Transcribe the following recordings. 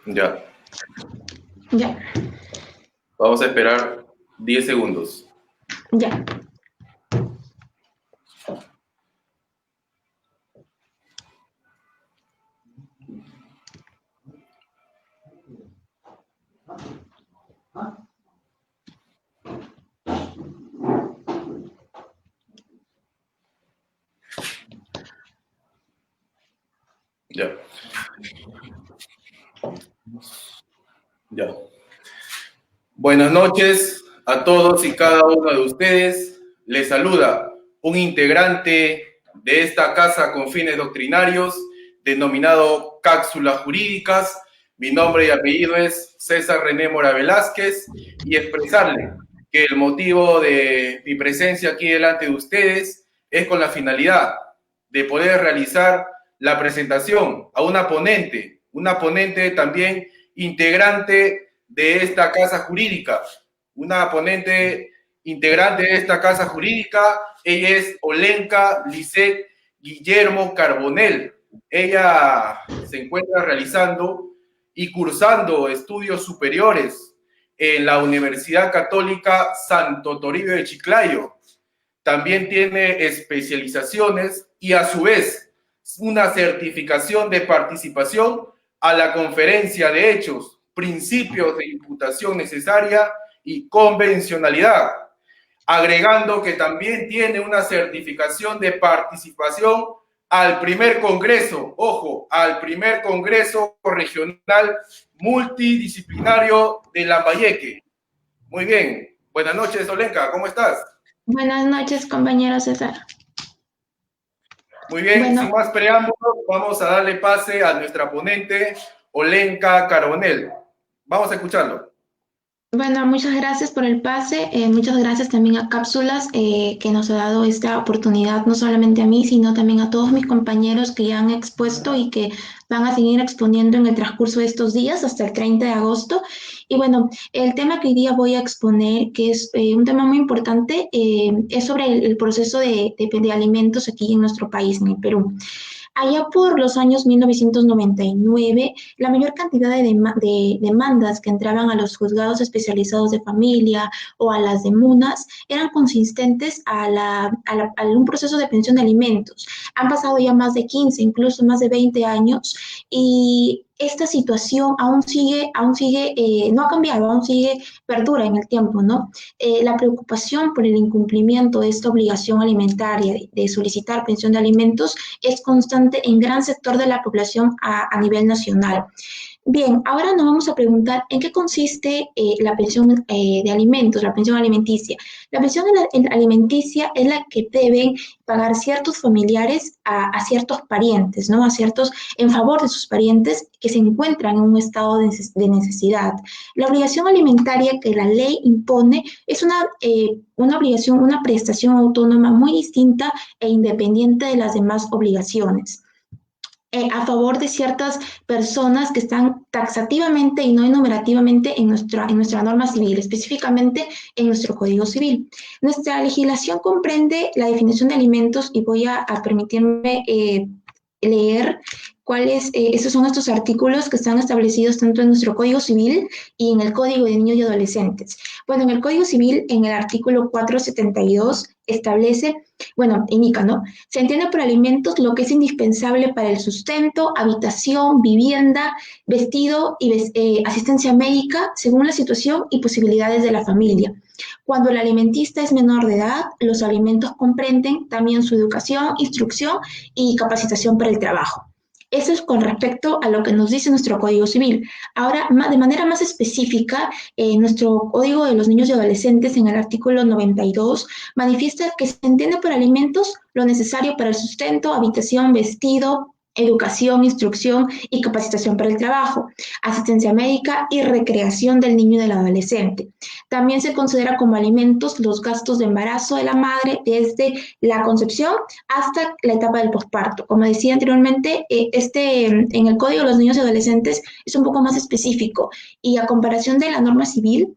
Ya, Ya, vamos a esperar 10 segundos. ya. Ya, ya. Buenas noches a todos y cada uno de ustedes. Les saluda un integrante de esta casa con fines doctrinarios denominado Cápsulas Jurídicas. Mi nombre y apellido es César René Mora Velázquez y expresarle que el motivo de mi presencia aquí delante de ustedes es con la finalidad de poder realizar la presentación a una ponente también integrante de esta casa jurídica, una ponente integrante de esta casa jurídica. Ella es Olenka Lisset Guillermo Carbonell. Ella se encuentra realizando y cursando estudios superiores en la Universidad Católica Santo Toribio de Chiclayo. También tiene especializaciones y a su vez una certificación de participación a la conferencia de hechos, principios de imputación necesaria y convencionalidad, agregando que también tiene una certificación de participación al primer congreso, ojo, al primer congreso regional multidisciplinario de Lambayeque. Muy bien, buenas noches, Olenka, ¿cómo estás? Buenas noches, compañero César. Muy bien, sin Bueno, más preámbulos, vamos a darle pase a nuestra ponente, Olenka Carbonell. Vamos a escucharlo. Bueno, muchas gracias por el pase, muchas gracias también a Cápsulas que nos ha dado esta oportunidad, no solamente a mí, sino también a todos mis compañeros que ya han expuesto y que van a seguir exponiendo en el transcurso de estos días hasta el 30 de agosto. Y bueno, el tema que hoy día voy a exponer, que es un tema muy importante, es sobre el proceso de alimentos aquí en nuestro país, en el Perú. Allá por los años 1999, la mayor cantidad de demandas que entraban a los juzgados especializados de familia o a las demunas eran consistentes a un proceso de pensión de alimentos. Han pasado ya más de 15, incluso más de 20 años, y esta situación no ha cambiado, aún sigue, perdura en el tiempo, ¿no? La preocupación por el incumplimiento de esta obligación alimentaria de solicitar pensión de alimentos es constante en gran sector de la población a nivel nacional. Bien, ahora nos vamos a preguntar en qué consiste la pensión de alimentos, la pensión alimenticia. La pensión alimenticia es la que deben pagar ciertos familiares a ciertos parientes, ¿no? En favor de sus parientes que se encuentran en un estado de necesidad. La obligación alimentaria que la ley impone es una obligación, una prestación autónoma muy distinta e independiente de las demás obligaciones a favor de ciertas personas que están taxativamente y no enumerativamente en nuestra norma civil, específicamente en nuestro Código Civil. Nuestra legislación comprende la definición de alimentos y voy a permitirme leer esos son estos artículos que están establecidos tanto en nuestro Código Civil y en el Código de Niños y Adolescentes. Bueno, en el Código Civil, en el artículo 472, establece, bueno, indica, ¿no? Se entiende por alimentos lo que es indispensable para el sustento, habitación, vivienda, vestido y asistencia médica según la situación y posibilidades de la familia. Cuando el alimentista es menor de edad, los alimentos comprenden también su educación, instrucción y capacitación para el trabajo. Eso es con respecto a lo que nos dice nuestro Código Civil. Ahora, de manera más específica, nuestro Código de los Niños y Adolescentes, en el artículo 92, manifiesta que se entiende por alimentos lo necesario para el sustento, habitación, vestido, educación, instrucción y capacitación para el trabajo, asistencia médica y recreación del niño y del adolescente. También se considera como alimentos los gastos de embarazo de la madre desde la concepción hasta la etapa del posparto. Como decía anteriormente, en el Código de los Niños y Adolescentes es un poco más específico y a comparación de la norma civil,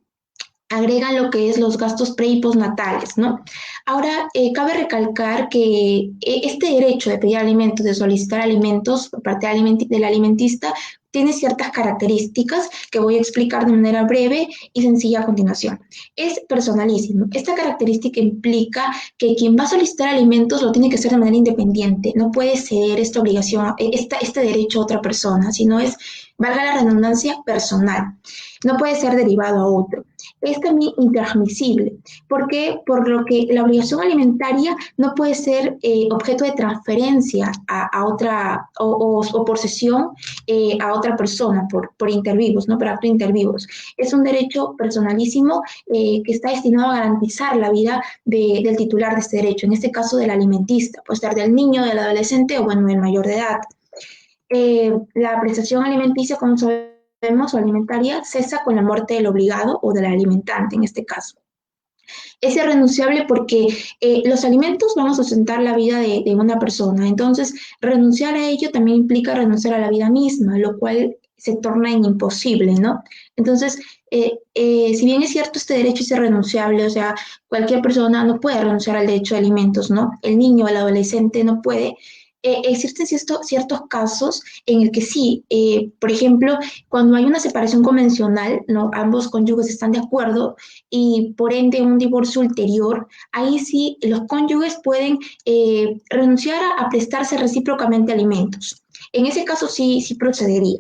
agregan lo que es los gastos pre y postnatales, ¿no? Ahora, cabe recalcar que este derecho de pedir alimentos, de solicitar alimentos por parte del alimentista, tiene ciertas características que voy a explicar de manera breve y sencilla a continuación. Es personalísimo. Esta característica implica que quien va a solicitar alimentos lo tiene que hacer de manera independiente. No puede ceder esta obligación, este derecho a otra persona, sino es, valga la redundancia, personal. No puede ser derivado a otro. Es también intransmisible, porque por lo que la obligación alimentaria no puede ser objeto de transferencia a otra o por cesión a otra persona por intervivos, ¿no? Por acto intervivos. Es un derecho personalísimo que está destinado a garantizar la vida del titular de este derecho, en este caso del alimentista, puede estar del niño, del adolescente o bueno, del mayor de edad. La prestación alimenticia, como sabemos, o alimentaria, cesa con la muerte del obligado o del alimentante en este caso. Es irrenunciable porque los alimentos van a sustentar la vida de una persona. Entonces, renunciar a ello también implica renunciar a la vida misma, lo cual se torna imposible, ¿no? Entonces, si bien es cierto, este derecho es irrenunciable, o sea, cualquier persona no puede renunciar al derecho de alimentos, ¿no? El niño, el adolescente no puede. Existen ciertos casos en el que sí, por ejemplo, cuando hay una separación convencional, ¿no? Ambos cónyuges están de acuerdo y por ende un divorcio ulterior, ahí sí los cónyuges pueden renunciar a prestarse recíprocamente alimentos. En ese caso sí procedería.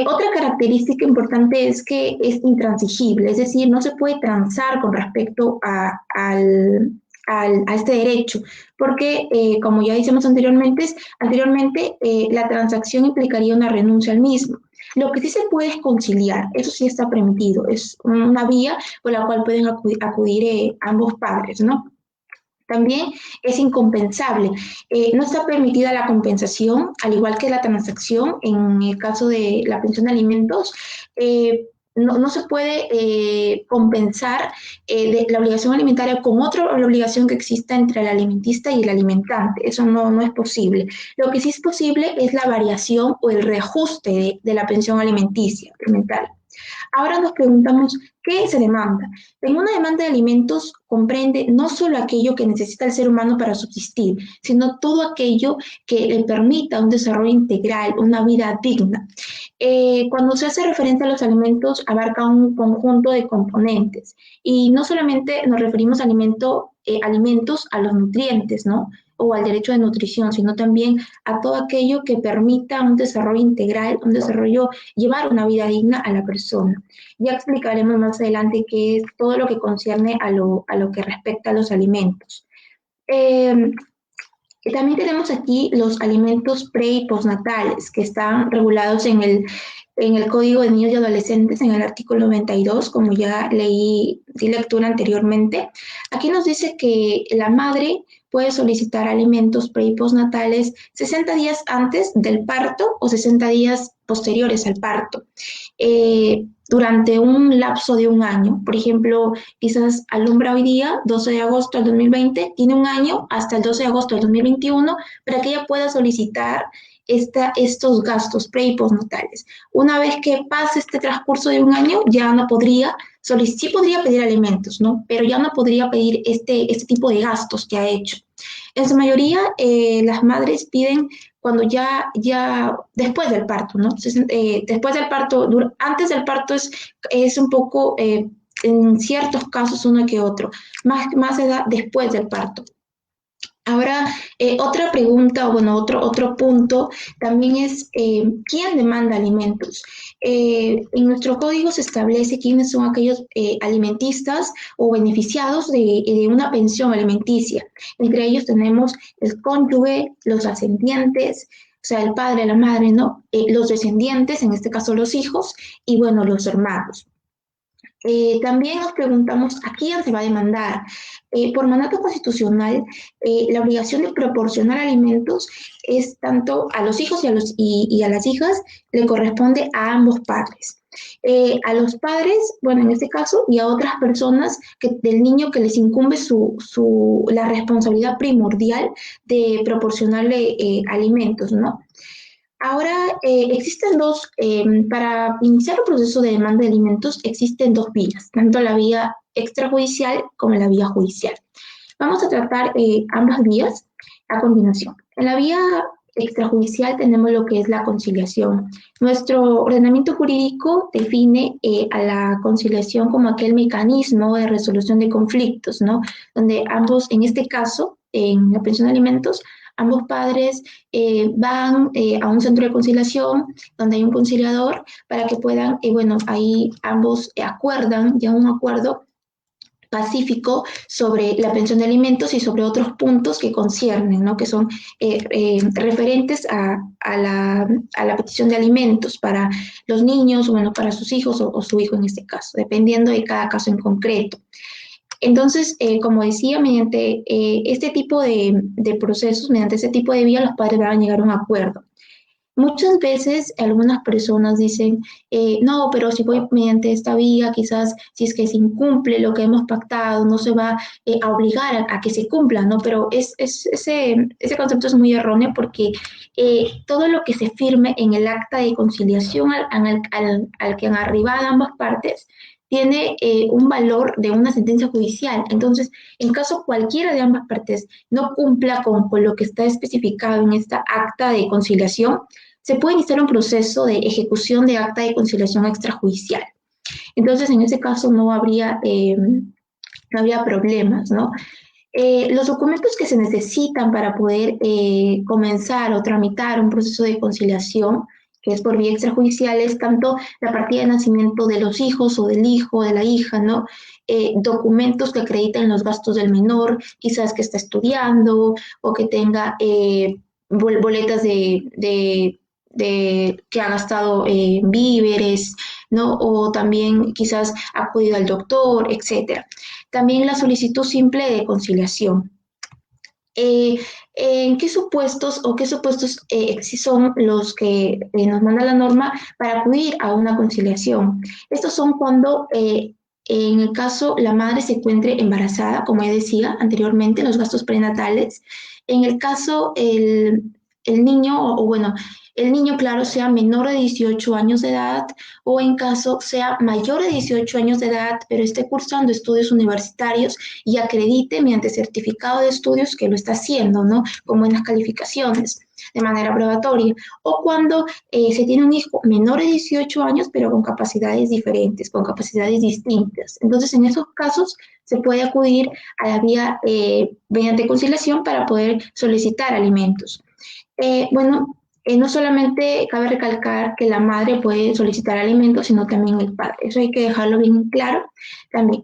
Otra característica importante es que es intransigible, es decir, no se puede transar con respecto a este derecho, porque como ya decíamos anteriormente la transacción implicaría una renuncia al mismo. Lo que sí se puede es conciliar, eso sí está permitido, es una vía por la cual pueden acudir ambos padres, ¿no? También es incompensable. No está permitida la compensación, al igual que la transacción en el caso de la pensión de alimentos. No se puede compensar la obligación alimentaria con otra obligación que exista entre el alimentista y el alimentante. Eso no es posible. Lo que sí es posible es la variación o el reajuste de la pensión alimenticia alimentaria. Ahora nos preguntamos, ¿qué se demanda? En una demanda de alimentos comprende no solo aquello que necesita el ser humano para subsistir, sino todo aquello que le permita un desarrollo integral, una vida digna. Cuando se hace referencia a los alimentos, abarca un conjunto de componentes y no solamente nos referimos a alimentos a los nutrientes, ¿no? O al derecho de nutrición, sino también a todo aquello que permita un desarrollo integral, llevar una vida digna a la persona. Ya explicaremos más adelante qué es todo lo que concierne a lo que respecta a los alimentos. También tenemos aquí los alimentos pre y postnatales que están regulados en el Código de Niños y Adolescentes, en el artículo 92, como ya di lectura anteriormente. Aquí nos dice que la madre puede solicitar alimentos pre y postnatales 60 días antes del parto o 60 días posteriores al parto, durante un lapso de un año. Por ejemplo, quizás alumbra hoy día, 12 de agosto del 2020, tiene un año hasta el 12 de agosto del 2021 para que ella pueda solicitar estos gastos pre y postnatales. Una vez que pase este transcurso de un año, ya no podría sí podría pedir alimentos, ¿no? Pero ya no podría pedir este tipo de gastos que ha hecho. En su mayoría, las madres piden cuando ya después del parto, ¿no? Después del parto, antes del parto es un poco, en ciertos casos uno que otro, más se da después del parto. Ahora, otra pregunta, o bueno, otro punto también es ¿quién demanda alimentos? En nuestro código se establece quiénes son aquellos alimentistas o beneficiados de una pensión alimenticia. Entre ellos tenemos el cónyuge, los ascendientes, o sea, el padre, la madre, ¿no? Los descendientes, en este caso los hijos, y bueno, los hermanos. También nos preguntamos a quién se va a demandar. Por mandato constitucional, la obligación de proporcionar alimentos es tanto a los hijos y a las hijas, le corresponde a ambos padres. A los padres, bueno, en este caso, y a otras personas del niño que les incumbe la responsabilidad primordial de proporcionarle alimentos, ¿no? Ahora, existen para iniciar un proceso de demanda de alimentos, existen dos vías, tanto la vía extrajudicial como la vía judicial. Vamos a tratar ambas vías a continuación. En la vía extrajudicial tenemos lo que es la conciliación. Nuestro ordenamiento jurídico define a la conciliación como aquel mecanismo de resolución de conflictos, ¿no? Donde ambos, en este caso, en la pensión de alimentos, ambos padres van a un centro de conciliación donde hay un conciliador para que puedan, bueno, ahí ambos acuerdan ya un acuerdo pacífico sobre la pensión de alimentos y sobre otros puntos que conciernen, ¿no? Que son referentes a la petición de alimentos para los niños, bueno, para sus hijos o su hijo en este caso, dependiendo de cada caso en concreto. Entonces, como decía, mediante este tipo de procesos, mediante este tipo de vía, los padres van a llegar a un acuerdo. Muchas veces algunas personas dicen, no, pero si voy mediante esta vía, quizás si es que se incumple lo que hemos pactado, no se va a obligar a que se cumpla, ¿no? Pero ese concepto es muy erróneo porque todo lo que se firme en el acta de conciliación al que han arribado ambas partes tiene un valor de una sentencia judicial. Entonces, en caso cualquiera de ambas partes no cumpla con lo que está especificado en esta acta de conciliación, se puede iniciar un proceso de ejecución de acta de conciliación extrajudicial. Entonces, en ese caso no habría problemas, ¿no? Los documentos que se necesitan para poder comenzar o tramitar un proceso de conciliación, que es por vía extrajudicial, es tanto la partida de nacimiento de los hijos o del hijo o de la hija, ¿no? Documentos que acrediten los gastos del menor, quizás que está estudiando o que tenga boletas que ha gastado en víveres, ¿no? O también quizás ha acudido al doctor, etcétera. También la solicitud simple de conciliación. ¿En qué supuestos son los que nos manda la norma para acudir a una conciliación? Estos son cuando en el caso la madre se encuentre embarazada, como ya decía anteriormente, los gastos prenatales. En el caso el niño, el niño, claro, sea menor de 18 años de edad o en caso sea mayor de 18 años de edad, pero esté cursando estudios universitarios y acredite mediante certificado de estudios que lo está haciendo, ¿no? Con buenas calificaciones, de manera probatoria. O cuando se tiene un hijo menor de 18 años, pero con capacidades diferentes, con capacidades distintas. Entonces, en esos casos, se puede acudir a la vía mediante conciliación para poder solicitar alimentos. No solamente cabe recalcar que la madre puede solicitar alimentos, sino también el padre. Eso hay que dejarlo bien claro también.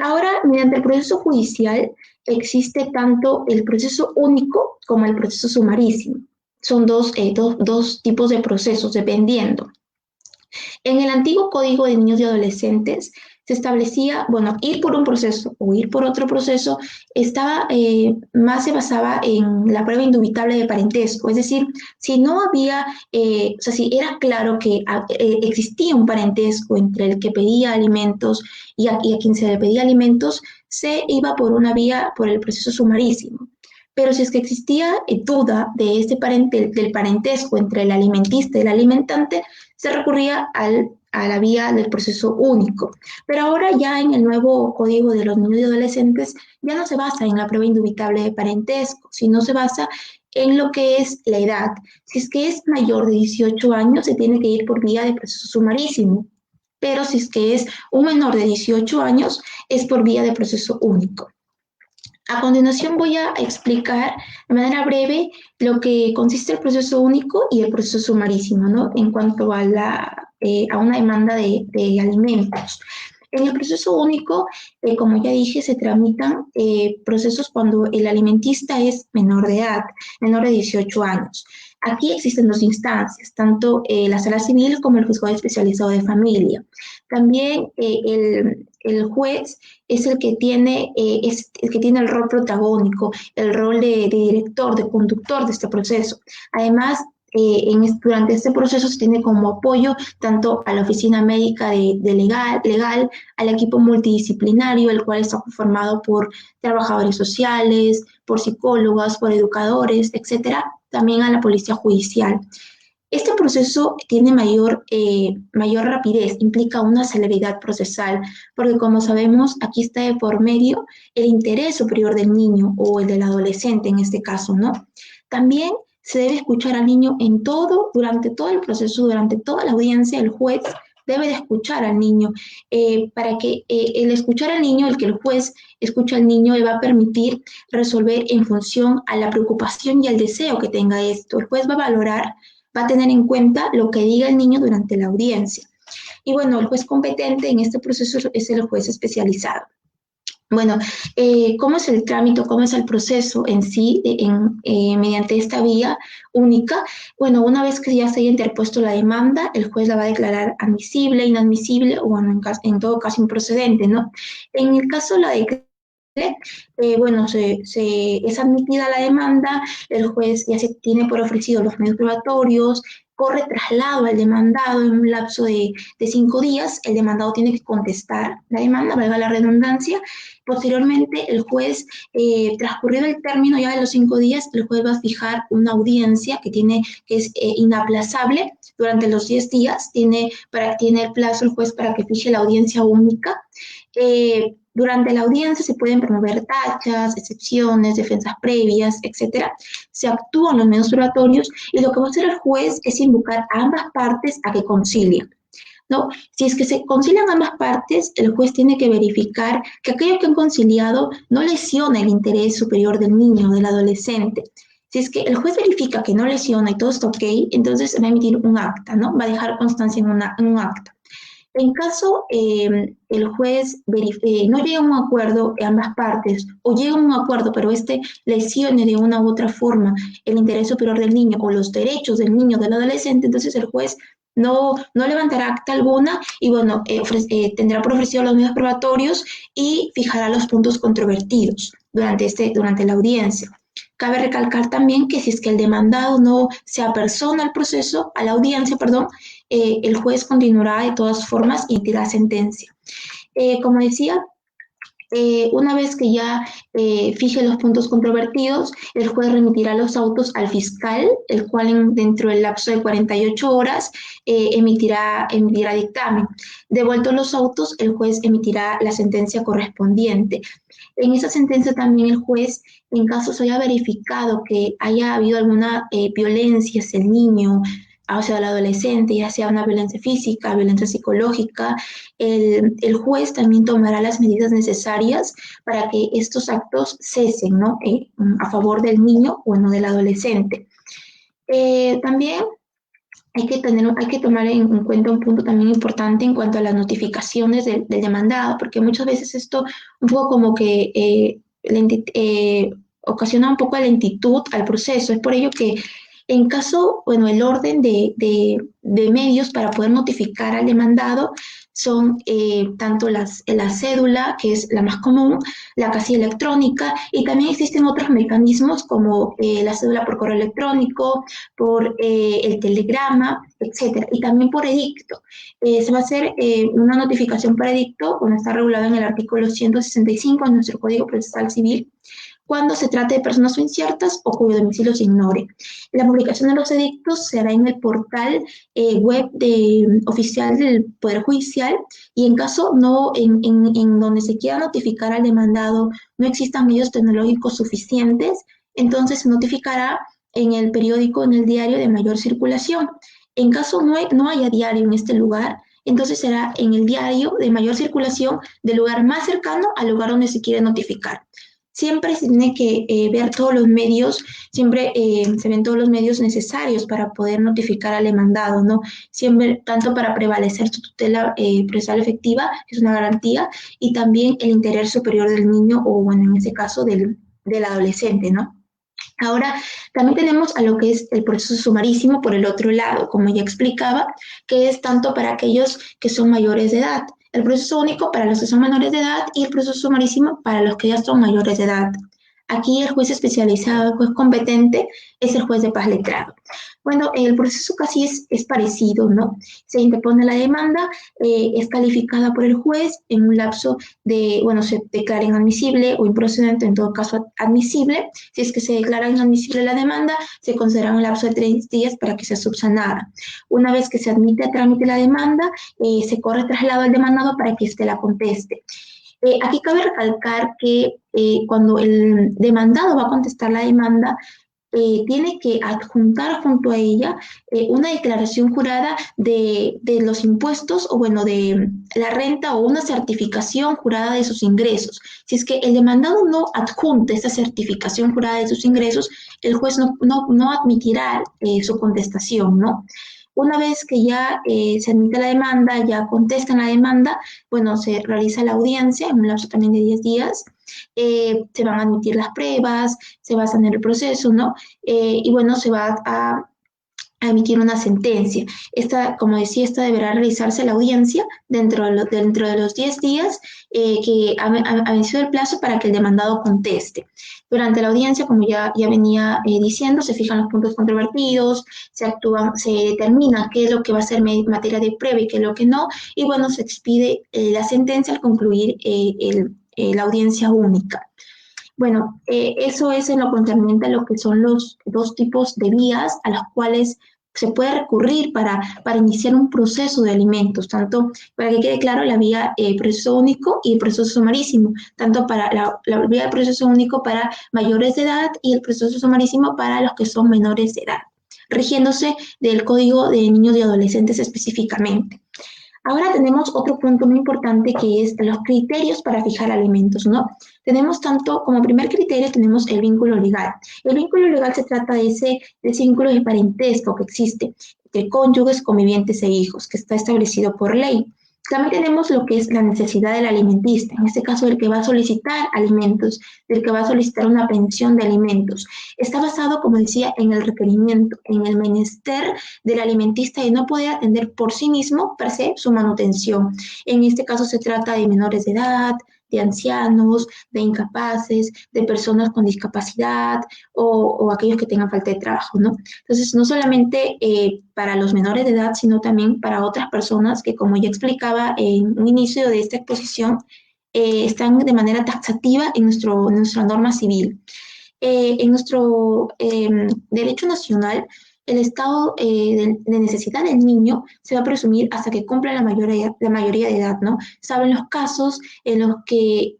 Ahora, mediante el proceso judicial, existe tanto el proceso único como el proceso sumarísimo. Son dos tipos de procesos, dependiendo. En el antiguo Código de Niños y Adolescentes se establecía, ir por un proceso o ir por otro proceso, más se basaba en la prueba indubitable de parentesco, es decir, si no había, si era claro que existía un parentesco entre el que pedía alimentos y a quien se le pedía alimentos, se iba por una vía, por el proceso sumarísimo. Pero si es que existía duda de del parentesco entre el alimentista y el alimentante, se recurría a la vía del proceso único. Pero ahora ya en el nuevo Código de los Niños y Adolescentes ya no se basa en la prueba indubitable de parentesco, sino se basa en lo que es la edad. Si es que es mayor de 18 años, se tiene que ir por vía de proceso sumarísimo. Pero si es que es un menor de 18 años, es por vía de proceso único. A continuación voy a explicar de manera breve lo que consiste el proceso único y el proceso sumarísimo, ¿no? En cuanto a una demanda de alimentos. En el proceso único, como ya dije, se tramitan procesos cuando el alimentista es menor de edad, menor de 18 años. Aquí existen dos instancias, tanto la sala civil como el juzgado especializado de familia. También el juez es el que tiene el rol protagónico, el rol de director, de conductor de este proceso. Además, durante este proceso se tiene como apoyo tanto a la oficina médica de legal, al equipo multidisciplinario, el cual está conformado por trabajadores sociales, por psicólogas, por educadores, etcétera, también a la policía judicial. Este proceso tiene mayor rapidez, implica una celeridad procesal, porque como sabemos, aquí está de por medio el interés superior del niño o el del adolescente en este caso, ¿no? También se debe escuchar al niño en todo, durante todo el proceso, durante toda la audiencia, el juez debe de escuchar al niño, para que el escuchar al niño, el que el juez escucha al niño, le va a permitir resolver en función a la preocupación y al deseo que tenga esto. El juez va a valorar, va a tener en cuenta lo que diga el niño durante la audiencia. Y bueno, el juez competente en este proceso es el juez especializado. Bueno, ¿cómo es el trámite, cómo es el proceso en sí mediante esta vía única? Bueno, una vez que ya se haya interpuesto la demanda, el juez la va a declarar admisible, inadmisible o bueno, en todo caso improcedente, ¿no? En el caso de la declaración, bueno, es admitida la demanda, el juez ya se tiene por ofrecido los medios probatorios, corre traslado al demandado en un lapso de 5 días, el demandado tiene que contestar la demanda, valga la redundancia. Posteriormente, el juez, transcurrido el término ya de los 5 días, el juez va a fijar una audiencia que es inaplazable durante los 10 días, tiene el plazo el juez para que fije la audiencia única. Durante la audiencia se pueden promover tachas, excepciones, defensas previas, etcétera. Se actúan los medios probatorios y lo que va a hacer el juez es invocar a ambas partes a que concilien, ¿no? Si es que se concilian ambas partes, el juez tiene que verificar que aquello que han conciliado no lesiona el interés superior del niño o del adolescente. Si es que el juez verifica que no lesiona y todo está ok, entonces va a emitir un acta, ¿no? Va a dejar constancia en un acta. En caso el juez no llega a un acuerdo en ambas partes o llega a un acuerdo pero este lesione de una u otra forma el interés superior del niño o los derechos del niño o del adolescente, entonces el juez no levantará acta alguna y bueno, tendrá por ofrecido los medios probatorios y fijará los puntos controvertidos durante la audiencia. Cabe recalcar también que si es que el demandado no se apersona al proceso, a la audiencia, perdón, el juez continuará de todas formas y emitirá sentencia. Como decía, una vez que ya fije los puntos controvertidos, el juez remitirá los autos al fiscal, el cual dentro del lapso de 48 horas emitirá dictamen. Devueltos los autos, el juez emitirá la sentencia correspondiente. En esa sentencia también el juez, en caso se haya verificado que haya habido alguna violencia hacia el niño, hacia el adolescente, ya sea una violencia física, violencia psicológica, el juez también tomará las medidas necesarias para que estos actos cesen, ¿no? A favor del niño o no del adolescente. También hay que tomar en cuenta un punto también importante en cuanto a las notificaciones del demandado, porque muchas veces esto un poco como que ocasiona un poco de lentitud al proceso. Es por ello que en caso, bueno, el orden de medios para poder notificar al demandado son tanto la cédula, que es la más común, la casilla electrónica, y también existen otros mecanismos como la cédula por correo electrónico, por el telegrama, etcétera, y también por edicto. Se va a hacer una notificación por edicto, cuando está regulado en el artículo 165 de nuestro Código Procesal Civil, cuando se trate de personas o inciertas o cuyo domicilio se ignore. La publicación de los edictos se hará en el portal web oficial del Poder Judicial y en caso en donde se quiera notificar al demandado no existan medios tecnológicos suficientes, entonces se notificará en el periódico, en el diario de mayor circulación. En caso no haya diario en este lugar, entonces será en el diario de mayor circulación del lugar más cercano al lugar donde se quiere notificar. Siempre se tiene que ver todos los medios, siempre se ven todos los medios necesarios para poder notificar al demandado, ¿no? Siempre, tanto para prevalecer su tutela procesal efectiva, que es una garantía, y también el interés superior del niño, o bueno, en ese caso del adolescente, ¿no? Ahora, también tenemos a lo que es el proceso sumarísimo por el otro lado, como ya explicaba, que es tanto para aquellos que son mayores de edad. El proceso único para los que son menores de edad y el proceso sumarísimo para los que ya son mayores de edad. Aquí el juez especializado, el juez competente, es el juez de paz letrado. Bueno, el proceso casi es parecido, ¿no? Se interpone la demanda, es calificada por el juez en un lapso de, bueno, se declara inadmisible o improcedente, en todo caso admisible. Si es que se declara inadmisible la demanda, se considera un lapso de 3 días para que sea subsanada. Una vez que se admite a trámite la demanda, se corre traslado al demandado para que éste la conteste. Aquí cabe recalcar que cuando el demandado va a contestar la demanda, tiene que adjuntar junto a ella una declaración jurada de los impuestos o bueno, de la renta o una certificación jurada de sus ingresos. Si es que el demandado no adjunta esta certificación jurada de sus ingresos, el juez no admitirá su contestación, ¿no? Una vez que ya se admite la demanda, ya contestan la demanda, bueno, se realiza la audiencia en un lapso también de 10 días, se van a admitir las pruebas, se va a sanar el proceso, ¿no? Y bueno, se va a emitir una sentencia. Esta, como decía, esta deberá realizarse la audiencia dentro de los 10 días que ha vencido el plazo para que el demandado conteste. Durante la audiencia, como ya venía diciendo, se fijan los puntos controvertidos, se determina qué es lo que va a ser materia de prueba y qué es lo que no, y bueno, se expide la sentencia al concluir la audiencia única. Bueno, eso es en lo concerniente a lo que son los dos tipos de vías a las cuales se puede recurrir para iniciar un proceso de alimentos, tanto para que quede claro la vía proceso único y el proceso sumarísimo, tanto para la vía de proceso único para mayores de edad y el proceso sumarísimo para los que son menores de edad, rigiéndose del Código de Niños y Adolescentes específicamente. Ahora tenemos otro punto muy importante que es los criterios para fijar alimentos, ¿no? Tenemos tanto, como primer criterio tenemos el vínculo legal. El vínculo legal se trata de ese vínculo de parentesco que existe entre cónyuges, convivientes e hijos, que está establecido por ley. También tenemos lo que es la necesidad del alimentista, en este caso el que va a solicitar alimentos, del que va a solicitar una pensión de alimentos. Está basado, como decía, en el requerimiento, en el menester del alimentista de no poder atender por sí mismo, per se, su manutención. En este caso se trata de menores de edad, de ancianos, de incapaces, de personas con discapacidad o aquellos que tengan falta de trabajo, ¿no? Entonces, no solamente para los menores de edad, sino también para otras personas que, como ya explicaba en un inicio de esta exposición, están de manera taxativa en nuestra norma civil. En nuestro derecho nacional, el estado de necesidad del niño se va a presumir hasta que cumpla la mayoría de edad, ¿no? Saben los casos en los que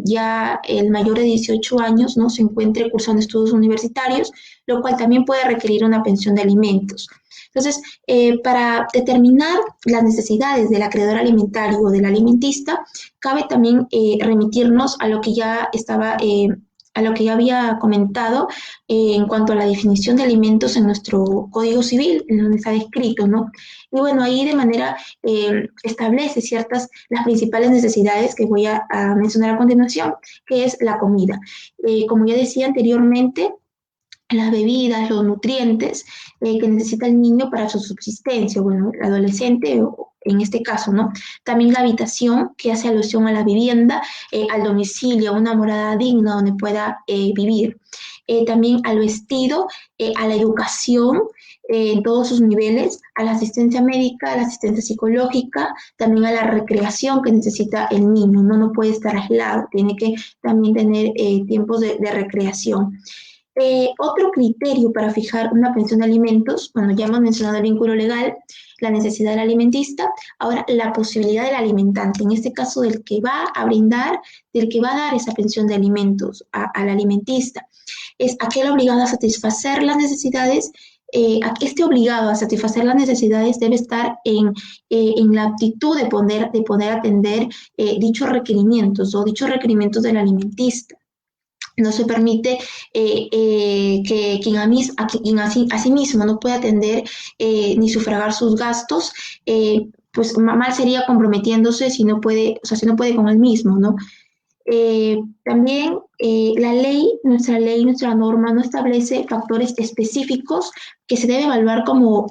ya el mayor de 18 años, ¿no?, se encuentre cursando estudios universitarios, lo cual también puede requerir una pensión de alimentos. Entonces, para determinar las necesidades del acreedor alimentario o del alimentista, cabe también remitirnos a lo que ya estaba a lo que ya había comentado en cuanto a la definición de alimentos en nuestro Código Civil, en donde está descrito, ¿no? Y bueno, ahí de manera establece las principales necesidades que voy a mencionar a continuación, que es la comida. Como ya decía anteriormente, las bebidas, los nutrientes que necesita el niño para su subsistencia, bueno, el adolescente en este caso, ¿no? También la habitación, que hace alusión a la vivienda, al domicilio, a una morada digna donde pueda vivir. También al vestido, a la educación en todos sus niveles, a la asistencia médica, a la asistencia psicológica, también a la recreación que necesita el niño, ¿no? No puede estar aislado, tiene que también tener tiempos de recreación. Otro criterio para fijar una pensión de alimentos, bueno, ya hemos mencionado el vínculo legal, la necesidad del alimentista, ahora la posibilidad del alimentante, en este caso del que va a brindar, del que va a dar esa pensión de alimentos al alimentista. Es aquel obligado a satisfacer las necesidades. Este obligado a satisfacer las necesidades debe estar en la aptitud de poder atender dichos requerimientos o dichos requerimientos del alimentista. No se permite que quien a sí mismo no puede atender ni sufragar sus gastos, pues mal sería comprometiéndose si no puede, o sea, si no puede con él mismo, ¿no? También nuestra norma no establece factores específicos que se debe evaluar como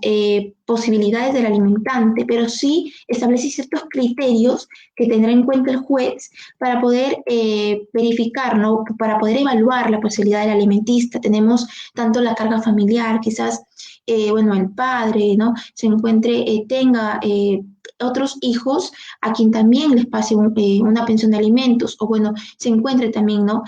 posibilidades del alimentante, pero sí establece ciertos criterios que tendrá en cuenta el juez para poder verificar, ¿no?, para poder evaluar la posibilidad del alimentista. Tenemos tanto la carga familiar, quizás bueno, el padre, ¿no? Se encuentre, tenga otros hijos a quien también les pase una pensión de alimentos, o bueno, se encuentre también, ¿no?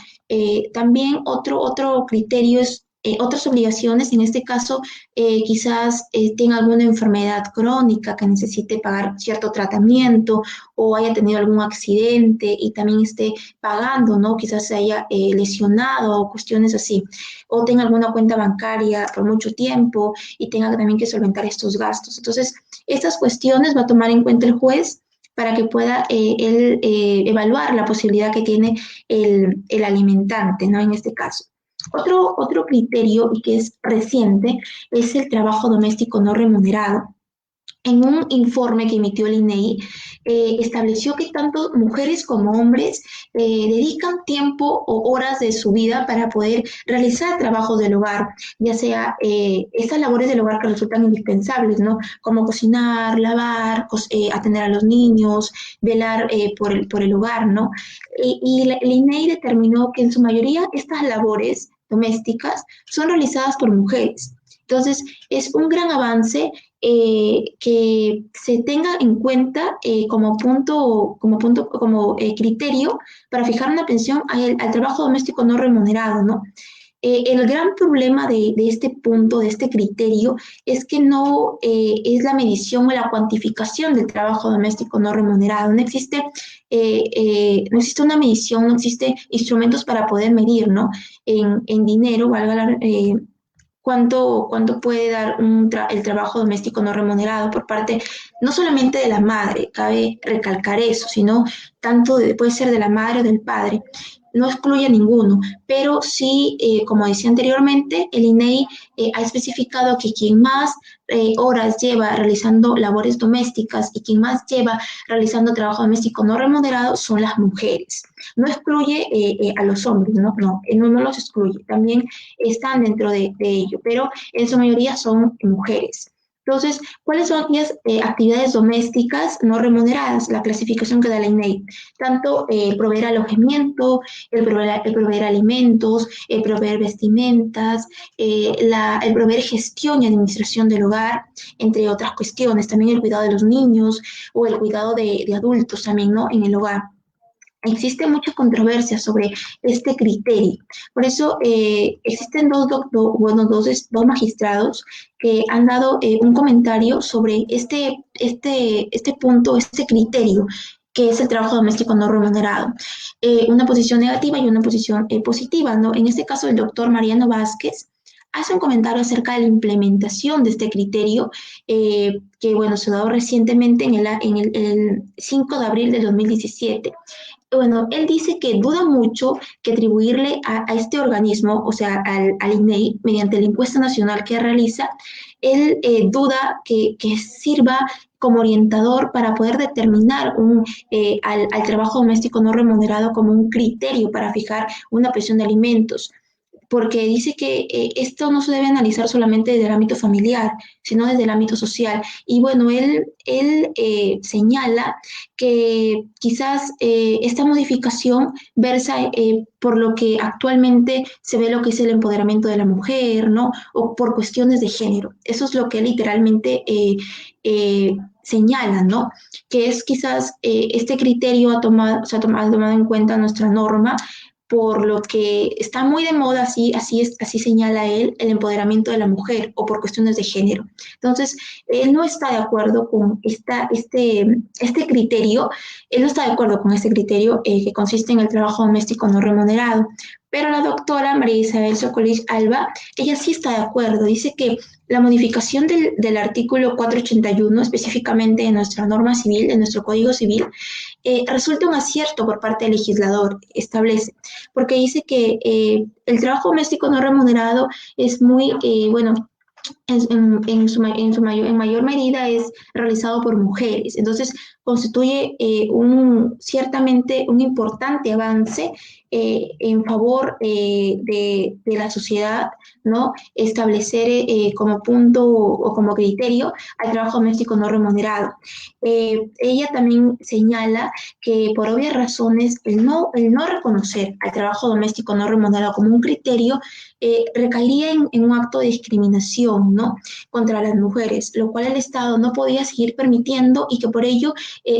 También otro criterio es otras obligaciones, en este caso quizás tenga alguna enfermedad crónica que necesite pagar cierto tratamiento o haya tenido algún accidente y también esté pagando, ¿no? Quizás se haya lesionado o cuestiones así, o tenga alguna cuenta bancaria por mucho tiempo y tenga también que solventar estos gastos. Entonces, estas cuestiones va a tomar en cuenta el juez para que pueda él evaluar la posibilidad que tiene el alimentante, ¿no? En este caso. Otro criterio, y que es reciente, es el trabajo doméstico no remunerado. En un informe que emitió el INEI, estableció que tanto mujeres como hombres dedican tiempo o horas de su vida para poder realizar trabajos del hogar, ya sea estas labores del hogar que resultan indispensables, ¿no? Como cocinar, lavar, atender a los niños, velar por el hogar, ¿no? El INEI determinó que en su mayoría estas labores domésticas son realizadas por mujeres. Entonces, es un gran avance que se tenga en cuenta como criterio para fijar una pensión al trabajo doméstico no remunerado, ¿no? El gran problema de este punto, de este criterio, es que no es la medición o la cuantificación del trabajo doméstico no remunerado. No existe una medición, no existe instrumentos para poder medir, ¿no? En dinero, valga la, cuánto puede dar el trabajo doméstico no remunerado por parte no solamente de la madre, cabe recalcar eso, sino puede ser de la madre o del padre. No excluye a ninguno, pero sí, como decía anteriormente, el INEI ha especificado que quien más horas lleva realizando labores domésticas y quien más lleva realizando trabajo doméstico no remunerado son las mujeres. No excluye a los hombres, no los excluye, también están dentro de ello, pero en su mayoría son mujeres. Entonces, ¿cuáles son aquellas actividades domésticas no remuneradas? La clasificación que da la INEI. Tanto el proveer alojamiento, el proveer alimentos, el proveer vestimentas, el proveer gestión y administración del hogar, entre otras cuestiones. También el cuidado de los niños o el cuidado de adultos también, ¿no? En el hogar. Existe mucha controversia sobre este criterio. Por eso existen dos magistrados que han dado un comentario sobre este punto, este criterio, que es el trabajo doméstico no remunerado. Una posición negativa y una posición positiva, ¿no? En este caso, el doctor Mariano Vázquez hace un comentario acerca de la implementación de este criterio que, bueno, se ha dado recientemente en el 5 de abril del 2017. Bueno, él dice que duda mucho que atribuirle a este organismo, o sea, al INEI, mediante la encuesta nacional que realiza, él duda que sirva como orientador para poder determinar al trabajo doméstico no remunerado como un criterio para fijar una pensión de alimentos, porque dice que esto no se debe analizar solamente desde el ámbito familiar, sino desde el ámbito social. Y bueno, él señala que quizás esta modificación versa por lo que actualmente se ve lo que es el empoderamiento de la mujer, ¿no? O por cuestiones de género. Eso es lo que literalmente señala, ¿no? Que es quizás este criterio se ha tomado en cuenta nuestra norma por lo que está muy de moda, así señala él, el empoderamiento de la mujer o por cuestiones de género. Entonces, él no está de acuerdo con este criterio, él no está de acuerdo con este criterio que consiste en el trabajo doméstico no remunerado. Pero la doctora María Isabel Socolich Alba, ella sí está de acuerdo, dice que la modificación del artículo 481, específicamente de nuestra norma civil, de nuestro Código Civil, resulta un acierto por parte del legislador, establece, porque dice que el trabajo doméstico no remunerado es muy, bueno, en mayor medida es realizado por mujeres. Entonces, constituye ciertamente un importante avance en favor de la sociedad, ¿no? Establecer como punto o como criterio al trabajo doméstico no remunerado. Ella también señala que por obvias razones el no reconocer al trabajo doméstico no remunerado como un criterio recaía en un acto de discriminación, ¿no?, contra las mujeres, lo cual el Estado no podía seguir permitiendo y que por ello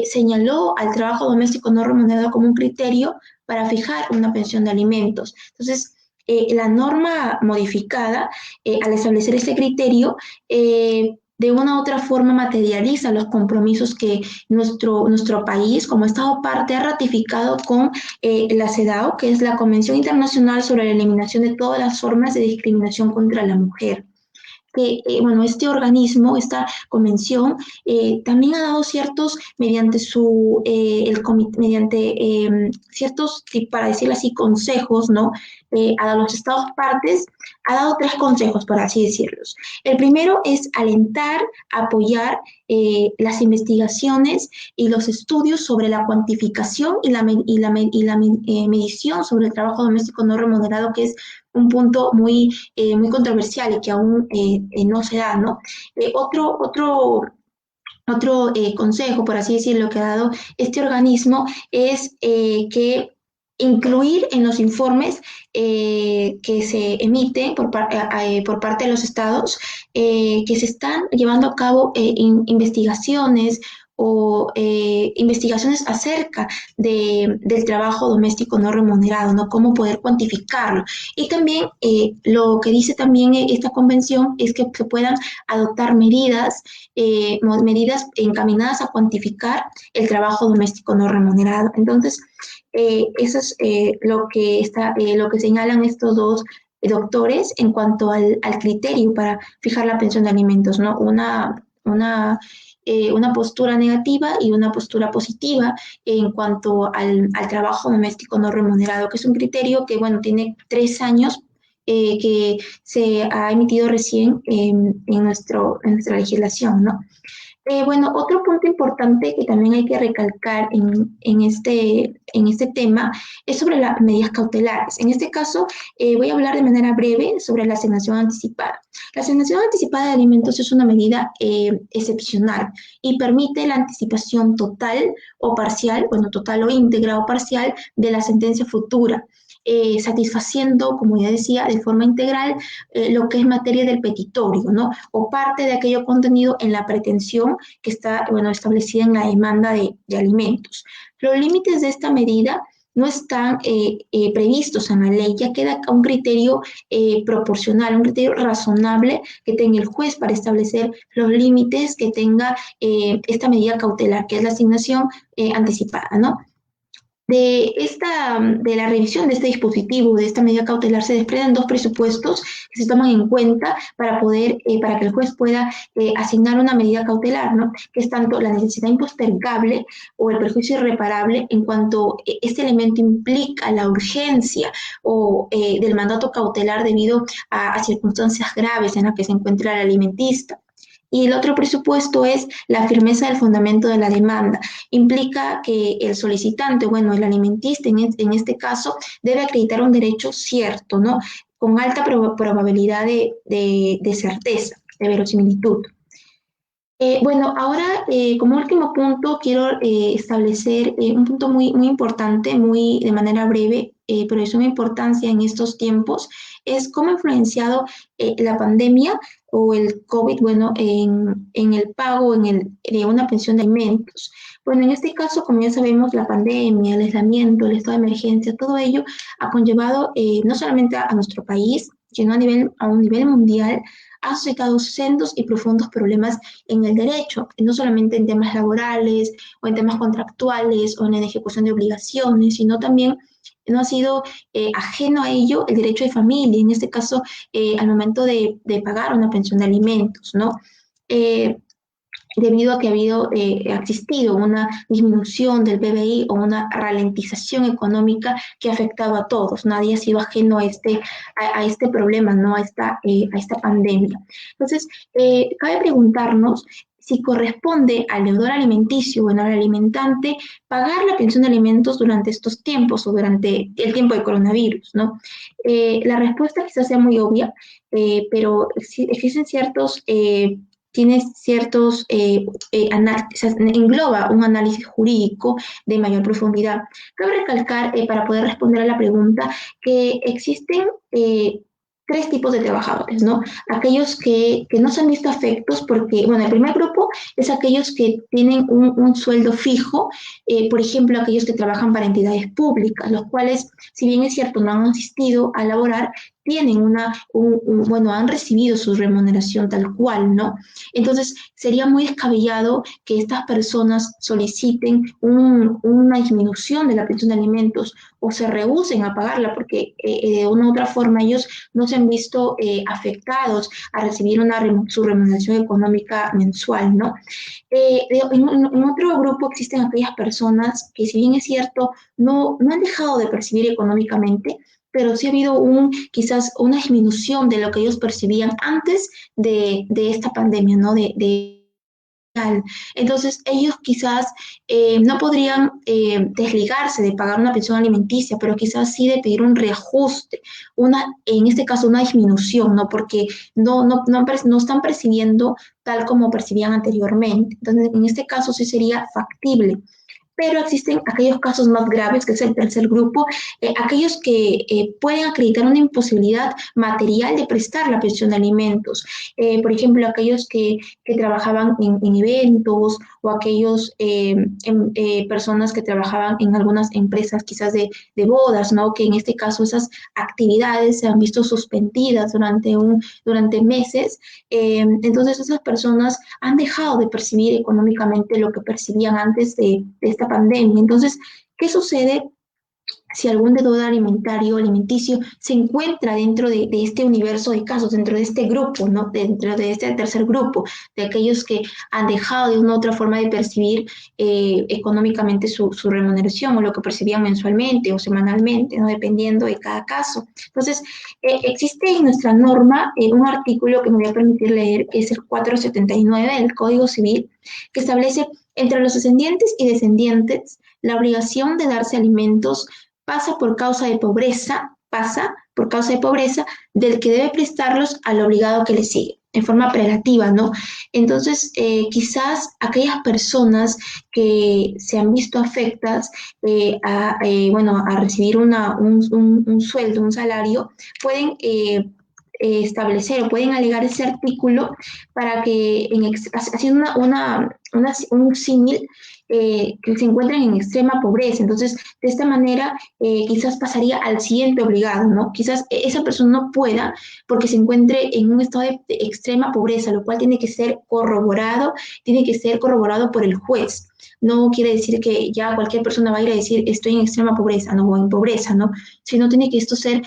señaló al trabajo doméstico no remunerado como un criterio para fijar una pensión de alimentos. Entonces, la norma modificada, al establecer este criterio, de una u otra forma materializa los compromisos que nuestro país, como Estado parte, ha ratificado con la CEDAW, que es la Convención Internacional sobre la Eliminación de todas las formas de discriminación contra la mujer. Que, bueno, este organismo, esta convención, también ha dado ciertos, mediante el comité, mediante ciertos, para decirlo así, consejos, ¿no?, a los estados partes, ha dado 3 consejos, por así decirlos. El primero es alentar, apoyar las investigaciones y los estudios sobre la cuantificación y la medición sobre el trabajo doméstico no remunerado, que es un punto muy controversial y que aún no se da, ¿no? Otro consejo, por así decirlo, que ha dado este organismo es que incluir en los informes que se emiten por parte de los estados, que se están llevando a cabo investigaciones o investigaciones acerca del trabajo doméstico no remunerado, ¿no? Cómo poder cuantificarlo. Y también lo que dice también esta convención es que se puedan adoptar medidas encaminadas a cuantificar el trabajo doméstico no remunerado. Entonces, eso es lo que señalan estos 2 doctores en cuanto al criterio para fijar la pensión de alimentos, ¿no? Una postura negativa y una postura positiva en cuanto al trabajo doméstico no remunerado, que es un criterio que, bueno, tiene 3 años, que se ha emitido recién en nuestra legislación, ¿no? Bueno, otro punto importante que también hay que recalcar en este tema es sobre las medidas cautelares. En este caso, voy a hablar de manera breve sobre la asignación anticipada. La asignación anticipada de alimentos es una medida excepcional y permite la anticipación total o parcial, bueno, total o íntegra o parcial de la sentencia futura, satisfaciendo, como ya decía, de forma integral lo que es materia del petitorio, ¿no?, o parte de aquello contenido en la pretensión que está, bueno, establecida en la demanda de alimentos. Los límites de esta medida no están previstos en la ley, ya queda un criterio proporcional, un criterio razonable que tenga el juez para establecer los límites que tenga esta medida cautelar, que es la asignación anticipada, ¿no? De la revisión de este dispositivo, de esta medida cautelar, se desprenden 2 presupuestos que se toman en cuenta para que el juez pueda asignar una medida cautelar, ¿no?, que es tanto la necesidad impostergable o el perjuicio irreparable en cuanto este elemento implica la urgencia del mandato cautelar debido a circunstancias graves en las que se encuentra el alimentista. Y el otro presupuesto es la firmeza del fundamento de la demanda. Implica que el solicitante, bueno, el alimentista en este caso, debe acreditar un derecho cierto, ¿no?, con alta probabilidad de certeza, de verosimilitud. Bueno, ahora como último punto quiero establecer un punto muy importante, muy de manera breve, pero de suma importancia en estos tiempos, es cómo ha influenciado la pandemia o el COVID, bueno, en el pago de una pensión de alimentos. Bueno, en este caso, como ya sabemos, la pandemia, el aislamiento, el estado de emergencia, todo ello ha conllevado no solamente a nuestro país, sino a un nivel mundial, ha suscitado sendos y profundos problemas en el derecho, no solamente en temas laborales o en temas contractuales o en la ejecución de obligaciones, sino también no ha sido ajeno a ello el derecho de familia, en este caso al momento de pagar una pensión de alimentos, ¿no? Debido a que ha existido una disminución del PBI o una ralentización económica que ha afectado a todos. Nadie ha sido ajeno a este problema, ¿no?, a esta pandemia. Entonces, cabe preguntarnos si corresponde al deudor alimenticio, bueno, al alimentante, pagar la pensión de alimentos durante estos tiempos o durante el tiempo de coronavirus, ¿no? La respuesta quizás sea muy obvia, pero existen tiene ciertos análisis, engloba un análisis jurídico de mayor profundidad. Cabe recalcar, para poder responder a la pregunta, que existen tres tipos de trabajadores, ¿no? Aquellos que no se han visto afectos porque, bueno, el primer grupo es aquellos que tienen un sueldo fijo, por ejemplo, aquellos que trabajan para entidades públicas, los cuales, si bien es cierto, no han asistido a laborar, tienen bueno, han recibido su remuneración tal cual, ¿no? Entonces, sería muy descabellado que estas personas soliciten una disminución de la pensión de alimentos o se rehúsen a pagarla porque de una u otra forma ellos no se han visto afectados a recibir su remuneración económica mensual, ¿no? En otro grupo existen aquellas personas que, si bien es cierto, no han dejado de percibir económicamente, pero sí ha habido quizás una disminución de lo que ellos percibían antes de esta pandemia, ¿no? Entonces, ellos quizás no podrían desligarse de pagar una pensión alimenticia, pero quizás sí de pedir un reajuste, en este caso una disminución, ¿no? Porque no están percibiendo tal como percibían anteriormente. Entonces, en este caso sí sería factible, pero existen aquellos casos más graves, que es el tercer grupo, aquellos que pueden acreditar una imposibilidad material de prestar la pensión de alimentos. Por ejemplo, aquellos que trabajaban en eventos o aquellos personas que trabajaban en algunas empresas quizás de bodas, ¿no? Que en este caso esas actividades se han visto suspendidas durante meses. Entonces esas personas han dejado de percibir económicamente lo que percibían antes de esta pandemia. Entonces, ¿qué sucede si algún deudor alimenticio se encuentra dentro de este universo de casos, dentro de este grupo, ¿no? Dentro de este tercer grupo, de aquellos que han dejado de una u otra forma de percibir económicamente su remuneración o lo que percibían mensualmente o semanalmente, ¿no? Dependiendo de cada caso? Entonces, existe en nuestra norma un artículo que me voy a permitir leer, que es el 479 del Código Civil, que establece entre los ascendientes y descendientes la obligación de darse alimentos pasa por causa de pobreza del que debe prestarlos al obligado que le sigue, en forma prelativa, ¿no? Entonces, quizás aquellas personas que se han visto afectas bueno, a recibir un sueldo, un salario, pueden establecer o pueden alegar ese artículo para que, haciendo un símil, que se encuentran en extrema pobreza. Entonces, de esta manera, quizás pasaría al siguiente obligado, ¿no? Quizás esa persona no pueda porque se encuentre en un estado de extrema pobreza, lo cual tiene que ser corroborado por el juez. No quiere decir que ya cualquier persona va a ir a decir estoy en extrema pobreza, ¿no? O en pobreza, ¿no? Sino tiene que esto ser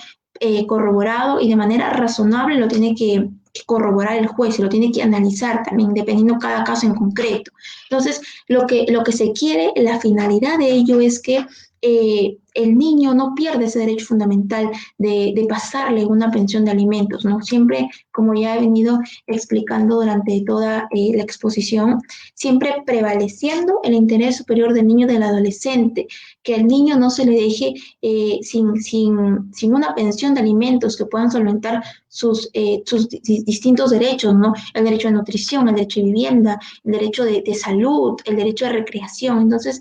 corroborado y de manera razonable lo tiene que corroborar el juez y lo tiene que analizar también, dependiendo cada caso en concreto. Entonces, lo que se quiere, la finalidad de ello es que el niño no pierda ese derecho fundamental de pasarle una pensión de alimentos, ¿no? Siempre, como ya he venido explicando durante toda la exposición, siempre prevaleciendo el interés superior del niño y del adolescente, que al niño no se le deje sin una pensión de alimentos que puedan solventar sus distintos derechos, ¿no? El derecho a nutrición, el derecho a vivienda, el derecho de salud, el derecho de recreación. Entonces,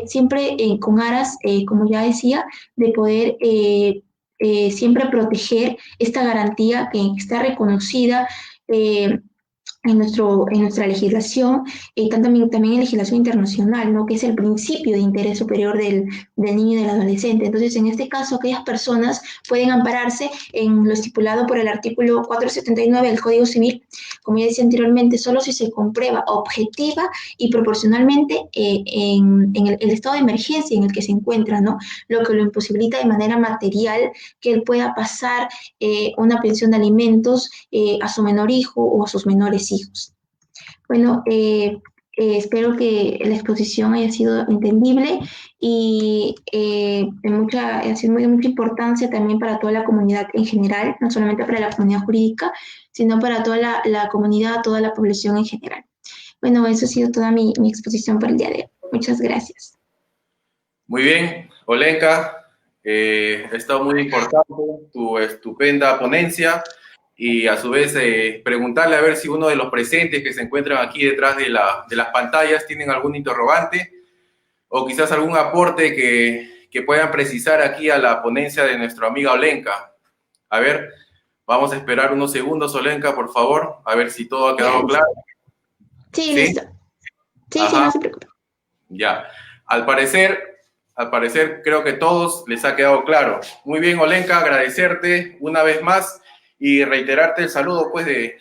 siempre con aras, como ya decía, de poder siempre proteger esta garantía que está reconocida eh, en nuestra legislación y también en legislación internacional, ¿no? Que es el principio de interés superior del niño y del adolescente. Entonces, en este caso, aquellas personas pueden ampararse en lo estipulado por el artículo 479 del Código Civil, como ya decía anteriormente, solo si se comprueba objetiva y proporcionalmente en el estado de emergencia en el que se encuentra, ¿no? Lo que lo imposibilita de manera material que él pueda pasar una pensión de alimentos a su menor hijo o a sus menores hijos. Bueno, espero que la exposición haya sido entendible y ha sido de mucha importancia también para toda la comunidad en general, no solamente para la comunidad jurídica, sino para toda la comunidad, toda la población en general. Bueno, eso ha sido toda mi exposición por el día de hoy. Muchas gracias. Muy bien, Olenka, ha estado muy importante tu estupenda ponencia y a su vez preguntarle a ver si uno de los presentes que se encuentran aquí detrás de las pantallas tienen algún interrogante o quizás algún aporte que puedan precisar aquí a la ponencia de nuestra amiga Olenka. A ver, Vamos a esperar unos segundos, Olenka, por favor, a ver si todo ha quedado claro. Sí, ¿Sí? listo. Sí, sí, no se preocupe. Ya. Al parecer, creo que todos les ha quedado claro. Muy bien, Olenka, agradecerte una vez más y reiterarte el saludo, pues, de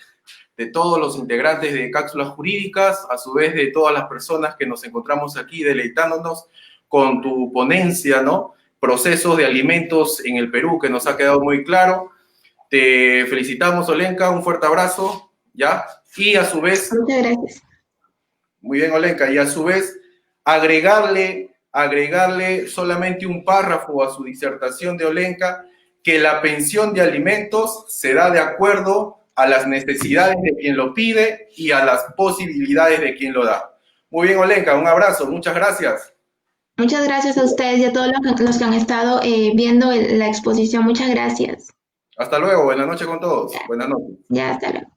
todos los integrantes de Cápsulas Jurídicas, a su vez de todas las personas que nos encontramos aquí deleitándonos con tu ponencia, ¿no? Procesos de alimentos en el Perú, que nos ha quedado muy claro. Te felicitamos, Olenka, un fuerte abrazo, ¿ya? Y a su vez... Muchas gracias. Muy bien, Olenka, y a su vez agregarle solamente un párrafo a su disertación de Olenka, que la pensión de alimentos se da de acuerdo a las necesidades de quien lo pide y a las posibilidades de quien lo da. Muy bien, Olenka, un abrazo, muchas gracias. Muchas gracias a ustedes y a todos los que han estado viendo la exposición. Muchas gracias. Hasta luego, buenas noches con todos. Buenas noches. Ya, hasta luego.